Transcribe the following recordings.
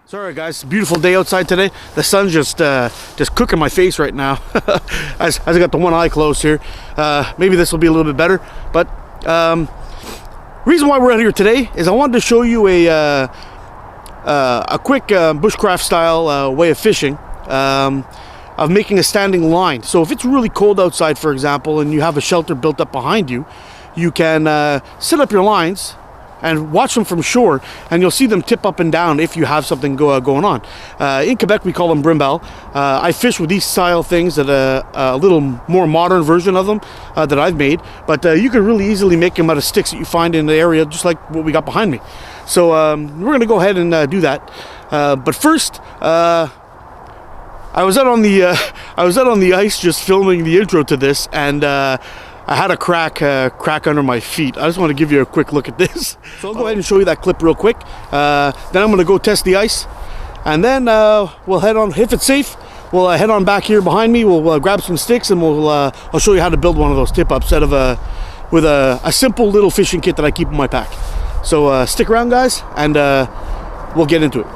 Sorry guys, it's a beautiful day outside today. The sun's just cooking my face right now as I got the one eye closed here. Maybe this will be a little bit better, but reason why we're out here today is I wanted to show you a quick bushcraft style way of fishing, of making a standing line. So if it's really cold outside, for example, and you have a shelter built up behind you, you can set up your lines and watch them from shore, and you'll see them tip up and down if you have something going on. In Quebec, we call them brimbal. I fish with these style things that a little more modern version of them that I've made, but you can really easily make them out of sticks that you find in the area, just like what we got behind me. So we're gonna go ahead and do that. But first, I was out on the ice just filming the intro to this, and I had a crack under my feet. I just want to give you a quick look at this. So I'll go ahead and show you that clip real quick. Then I'm going to go test the ice, and then we'll head on. If it's safe, we'll head on back here behind me. We'll grab some sticks, and I'll show you how to build one of those tip-ups with a simple little fishing kit that I keep in my pack. So stick around, guys, and we'll get into it.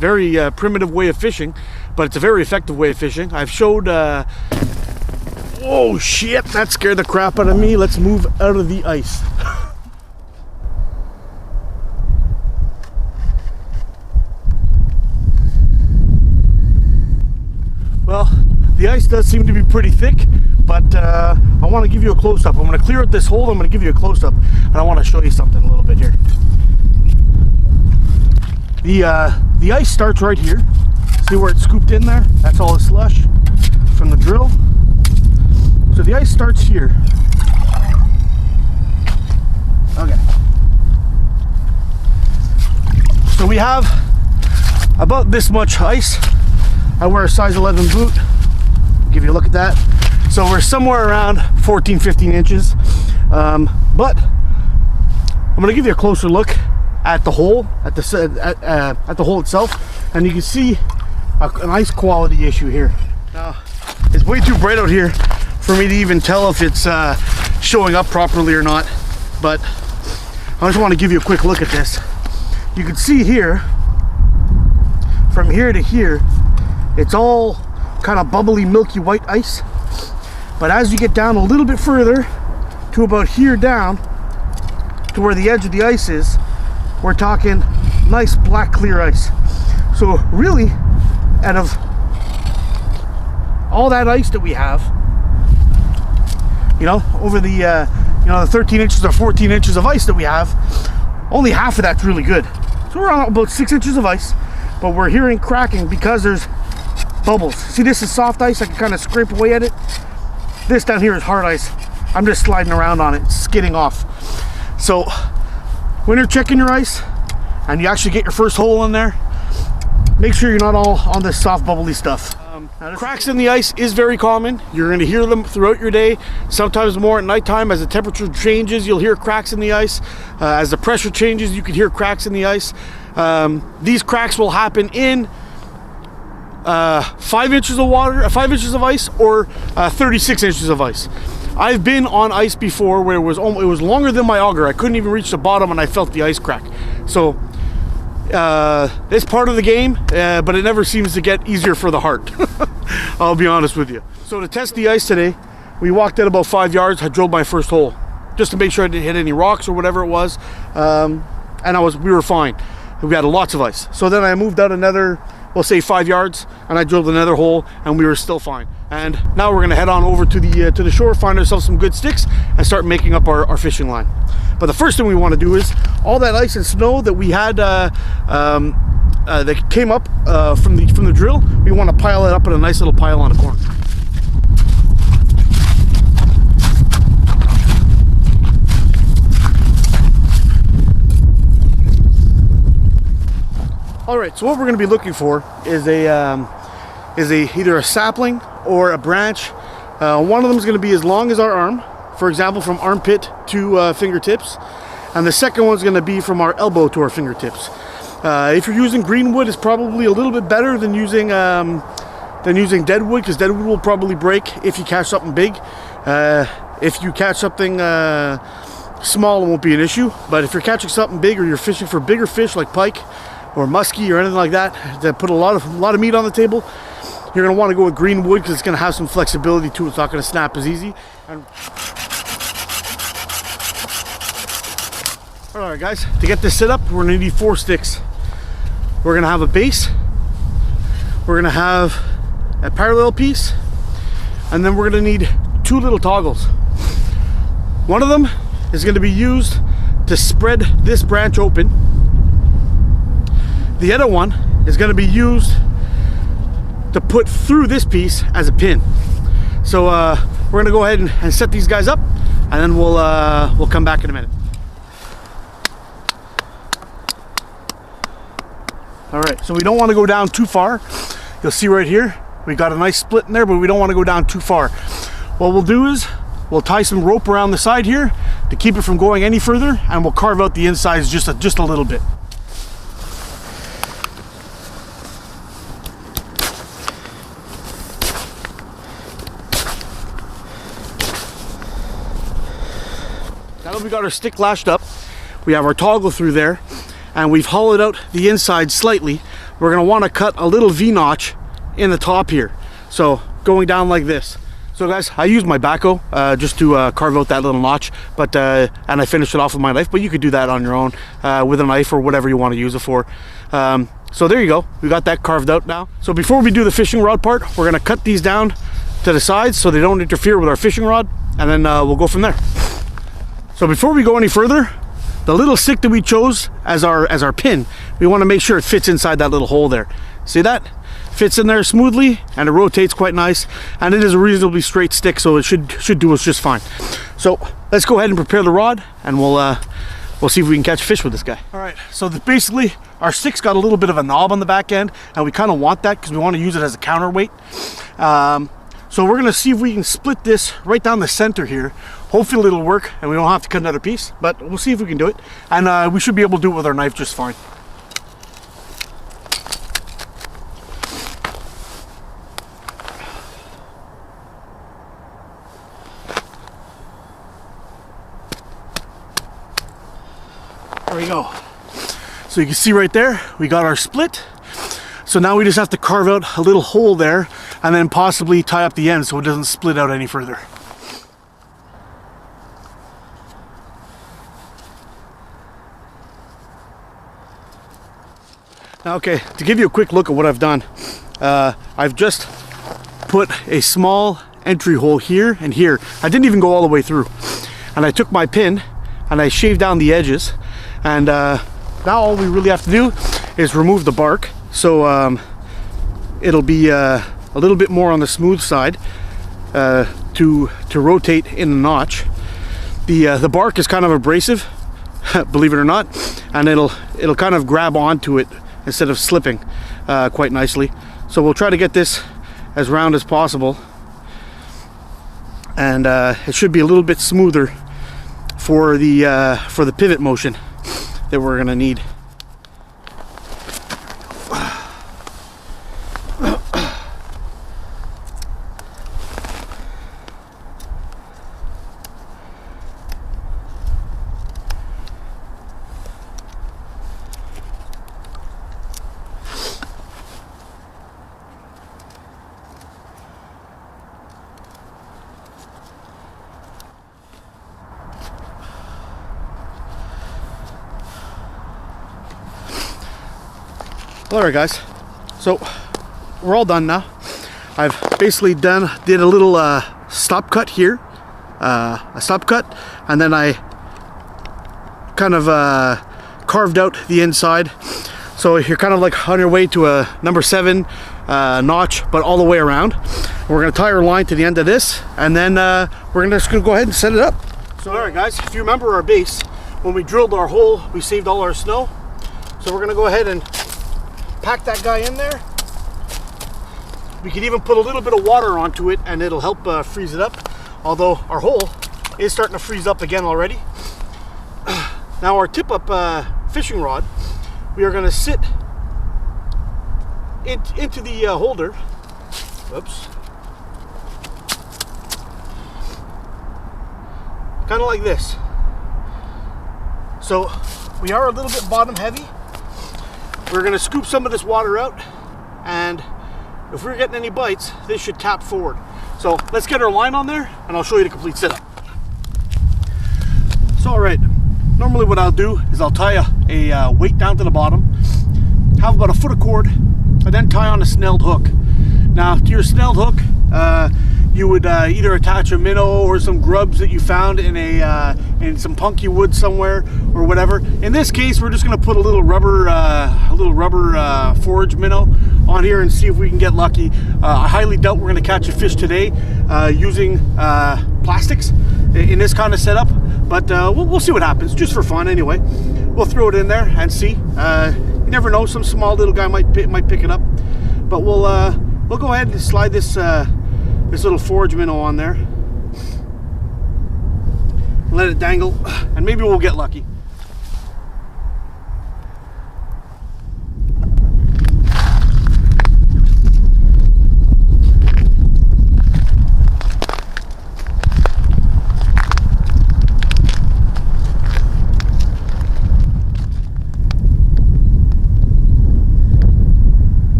Very primitive way of fishing, but it's a very effective way of fishing. I've showed. Oh shit, that scared the crap out of me. Let's move out of the ice. Well, the ice does seem to be pretty thick, but I want to give you a close-up. I'm going to clear out this hole, I'm going to give you a close-up, and I want to show you something a little bit here. The ice starts right here. See where it's scooped in there? That's all the slush from the drill. So the ice starts here. Okay. So we have about this much ice. I wear a size 11 boot. Give you a look at that. So we're somewhere around 14, 15 inches. But I'm going to give you a closer look at the hole, at the hole itself, and you can see an ice quality issue here. Now, it's way too bright out here for me to even tell if it's showing up properly or not, but I just want to give you a quick look at this. You can see here, from here to here, it's all kind of bubbly, milky white ice, but as you get down a little bit further to about here down to where the edge of the ice is, we're talking nice black clear ice. So really, out of all that ice that we have, you know, over the the 13 inches or 14 inches of ice that we have, only half of that's really good. So we're on about 6 inches of ice, but we're hearing cracking because there's bubbles. See, this is soft ice. I can kind of scrape away at it. This down here is hard ice. I'm just sliding around on it, skidding off. So when you're checking your ice and you actually get your first hole in there, make sure you're not all on this soft bubbly stuff. Cracks in the ice is very common. You're going to hear them throughout your day, sometimes more at nighttime. As the temperature changes, you'll hear cracks in the ice. As the pressure changes, you can hear cracks in the ice. These cracks will happen in 5 inches of water, 5 inches of ice, or 36 inches of ice. I've been on ice before where it was longer than my auger. I couldn't even reach the bottom and I felt the ice crack. So it's part of the game, but it never seems to get easier for the heart. I'll be honest with you. So to test the ice today, we walked out about 5 yards. I drilled my first hole just to make sure I didn't hit any rocks or whatever it was, and we were fine. We had lots of ice. So then I moved out another, we'll say 5 yards, and I drilled another hole, and we were still fine. And now we're going to head on over to the shore, find ourselves some good sticks, and start making up our fishing line. But the first thing we want to do is all that ice and snow that we had that came up from the drill, we want to pile it up in a nice little pile on a corner. All right, so what we're going to be looking for is either a sapling or a branch. One of them is going to be as long as our arm, for example, from armpit to fingertips, and the second one's going to be from our elbow to our fingertips. If you're using greenwood, it's probably a little bit better than using deadwood, because deadwood will probably break if you catch something big. If you catch something small, it won't be an issue, but if you're catching something big or you're fishing for bigger fish like pike or musky or anything like that, to put a lot of meat on the table, you're going to want to go with green wood because it's going to have some flexibility to it. It's not going to snap as easy. And all right, guys, to get this set up, we're going to need 4 sticks. We're going to have a base, we're going to have a parallel piece, and then we're going to need 2 little toggles. One of them is going to be used to spread this branch open. The other one is going to be used to put through this piece as a pin. So we're going to go ahead and set these guys up, and then we'll come back in a minute. All right, so we don't want to go down too far. You'll see right here, we got a nice split in there, but we don't want to go down too far. What we'll do is we'll tie some rope around the side here to keep it from going any further, and we'll carve out the insides just a little bit. Now that we got our stick lashed up, we have our toggle through there, and we've hollowed out the inside slightly. We're going to want to cut a little V-notch in the top here, so going down like this. So guys, I used my backhoe just to carve out that little notch, but and I finished it off with my knife, but you could do that on your own with a knife or whatever you want to use it for. So there you go, we got that carved out now. So before we do the fishing rod part, we're going to cut these down to the sides so they don't interfere with our fishing rod, and then we'll go from there. So before we go any further, the little stick that we chose as our pin, we want to make sure it fits inside that little hole there. See that? Fits in there smoothly, and it rotates quite nice, and it is a reasonably straight stick, so it should do us just fine. So let's go ahead and prepare the rod, and we'll see if we can catch a fish with this guy. All right, so basically our stick's got a little bit of a knob on the back end, and we kind of want that because we want to use it as a counterweight. So we're gonna see if we can split this right down the center here. Hopefully it'll work and we don't have to cut another piece, but we'll see if we can do it. And we should be able to do it with our knife just fine. There we go. So you can see right there, we got our split. So now we just have to carve out a little hole there and then possibly tie up the end so it doesn't split out any further. Now, okay, to give you a quick look at what I've done, I've just put a small entry hole here and here. I didn't even go all the way through. And I took my pin and I shaved down the edges. And now all we really have to do is remove the bark. So it'll be a little bit more on the smooth side to rotate in the notch. The bark is kind of abrasive, believe it or not, and it'll kind of grab onto it instead of slipping quite nicely. So we'll try to get this as round as possible, and it should be a little bit smoother for the pivot motion that we're gonna need. Alright guys, so we're all done now. I've basically did a little stop cut here, a stop cut, and then I kind of carved out the inside. So you're kind of like on your way to a number 7 notch, but all the way around. We're gonna tie our line to the end of this, and then we're just gonna go ahead and set it up. So alright guys, if you remember our base, when we drilled our hole, we saved all our snow. So we're gonna go ahead and pack that guy in there. We could even put a little bit of water onto it and it'll help freeze it up, although our hole is starting to freeze up again already. Now our tip up fishing rod, we are going to sit into the holder. Whoops. Kind of like this. So we are a little bit bottom heavy. We're gonna scoop some of this water out, and if we're getting any bites, this should tap forward. So let's get our line on there and I'll show you the complete setup. So all right, normally what I'll do is I'll tie a weight down to the bottom, have about a foot of cord, and then tie on a snelled hook. Now to your snelled hook, you would either attach a minnow or some grubs that you found in some punky wood somewhere or whatever. In this case, we're just going to put a little rubber forage minnow on here and see if we can get lucky. I highly doubt we're going to catch a fish today using plastics in this kind of setup, but we'll see what happens, just for fun anyway. We'll throw it in there and see. You never know, some small little guy might pick it up, but we'll go ahead and slide this little forage minnow on there, let it dangle, and maybe we'll get lucky.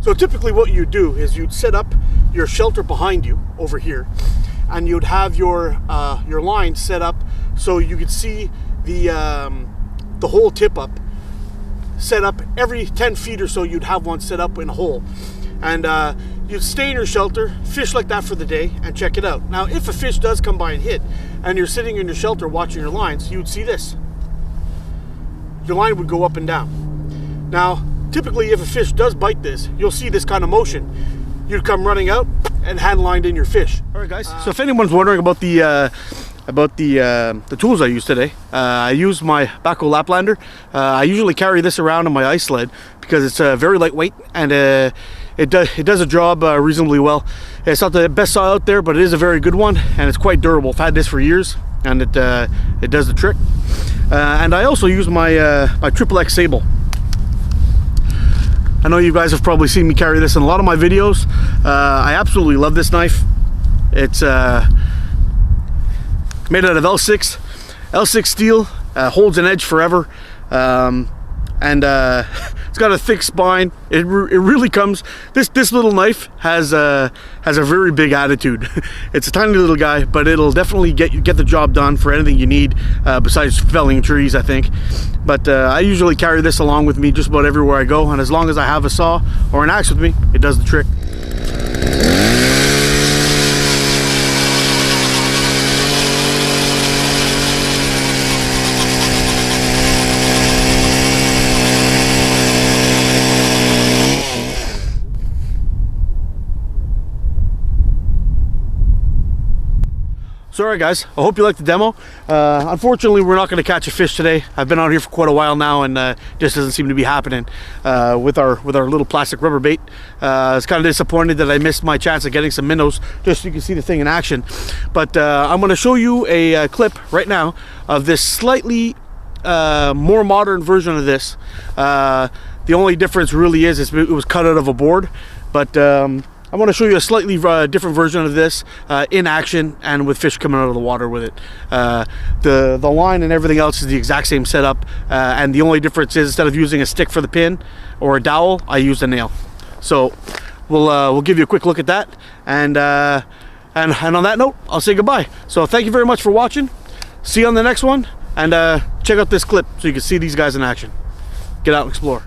So typically what you do is you'd set up your shelter behind you over here, and you'd have your line set up so you could see the whole tip up set up. Every 10 feet or so you'd have one set up in a hole, and you'd stay in your shelter, fish like that for the day, and check it out. Now if a fish does come by and hit, and you're sitting in your shelter watching your lines, you would see this. Your line would go up and down. Now typically, if a fish does bite this, you'll see this kind of motion. You'd come running out and hand lined in your fish. All right, guys. So if anyone's wondering about the tools I use today, I use my Bahco Laplander. I usually carry this around on my ice sled because it's very lightweight, and it does a job reasonably well. It's not the best saw out there, but it is a very good one, and it's quite durable. I've had this for years, and it does the trick. And I also use my my Triple X Sable. I know you guys have probably seen me carry this in a lot of my videos. I absolutely love this knife. It's made out of L6 steel, holds an edge forever, and it's got a thick spine. It really comes. This little knife has a very big attitude. It's a tiny little guy, but it'll definitely get the job done for anything you need besides felling trees, I think. But I usually carry this along with me just about everywhere I go, and as long as I have a saw or an axe with me, it does the trick. So alright guys, I hope you liked the demo. Unfortunately, we're not going to catch a fish today. I've been out here for quite a while now, and just doesn't seem to be happening with our little plastic rubber bait. I was kind of disappointed that I missed my chance of getting some minnows, just so you can see the thing in action. But I'm going to show you a clip right now of this slightly more modern version of this. The only difference really is it was cut out of a board, but I want to show you a slightly different version of this in action and with fish coming out of the water with it. The line and everything else is the exact same setup, and the only difference is instead of using a stick for the pin or a dowel, I used a nail. So we'll give you a quick look at that, and on that note, I'll say goodbye. So thank you very much for watching. See you on the next one, and check out this clip so you can see these guys in action. Get out and explore.